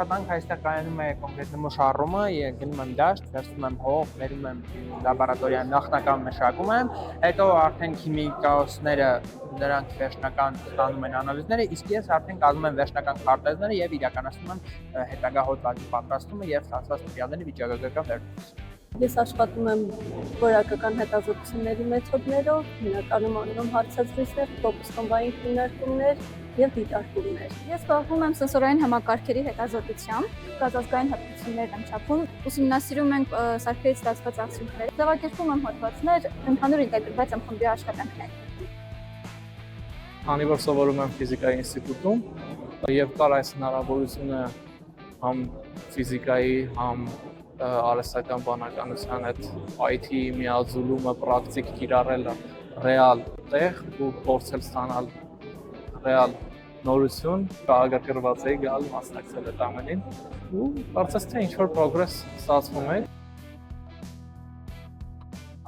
աշխատանք այստեղ կայանում է կոնկրետ նմուշառումը, գնում եմ դաշտ, վերցնում եմ հող, բերում եմ լաբորատորիա նախնական մշակում եմ, հետո արդեն քիմիկոսները նրանք վերջնական ստանում են անալիզները, իսկ ես արդեն կազմում եմ վերջնական քարտեզները եւ իրականացնում եմ հետագա հոդվածի պատրաստումը եւ ստացված տվյալների վիճակագրական վերլուծում։ Ես աշխատում եմ որակական հետազոտությունների մեթոդներով, հիմնականում անում եմ հարցազրույցներ, ֆոկուս-խմբային քննարկումներ եւ դիտարկումներ։ Ես զբաղվում եմ սենսորային համակարգերի հետազոտությամբ, գազազգային հատկություններն եմ չափում, ուսումնասիրում ենք սարքերից ստացված արդյունքները, ձևակերպում եմ հոդվածներ, ընդհանուր ինտեգրված եմ խմբի աշխատանքներ։ Քանի որ սովորում եմ ֆիզիկայի ինստիտուտում եւ կար այս հնարավորությունը համ ֆիզիկայի, համ արհեստական բանականության հետ IT-ի միաձուլումը, պրակտիկ կիրառելը ռեալ տեղ ու փորձել ստանալ ռեալ նորություն, կարգագրված էի գալ մասնակցել այդ ամենին ու կարծես թե ինչ-որ պրոգրես ստացվում է։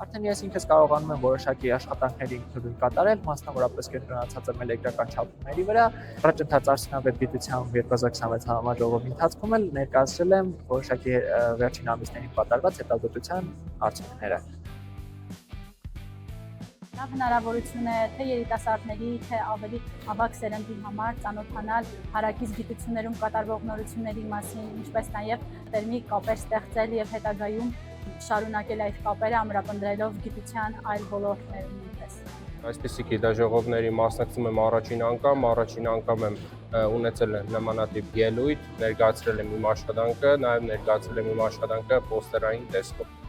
Արդեն ես ինքս կարողանում եմ որոշակի աշխատանքների ինքնուրույն կատարել, մասնավորապես կենտրոնացած եմ էլեկտրական չափումների վրա։ Առաջընթաց արդյունավետ գիտությամբ 2026 համաժողովի ընթացքում էլ ներկայացրել եմ որոշակի վերջին ամիսներին կատարված հետազոտության արդյունքները։ Լավ հնարավորություն է թե երիտասարդների, թե ավելի ավագ սերնդի համար ծանոթանալ հարակից գիտություններում կատարվող նորությունների մասին, ինչպես նաև տերմի կապեր ստեղծել եւ հետագայում շարունակել այդ կապերը ամրապնդելով գիտության այլ ոլորտներում նույնպես։ Այսպիսի գիտաժողովների մասնակցում եմ առաջին անգամ եմ ունեցել նմանատիպ ելույթ, ներկայացրել եմ իմ աշխատանքը, նաև ներկայացրել եմ իմ աշխատանքը պոստերային տեսքով։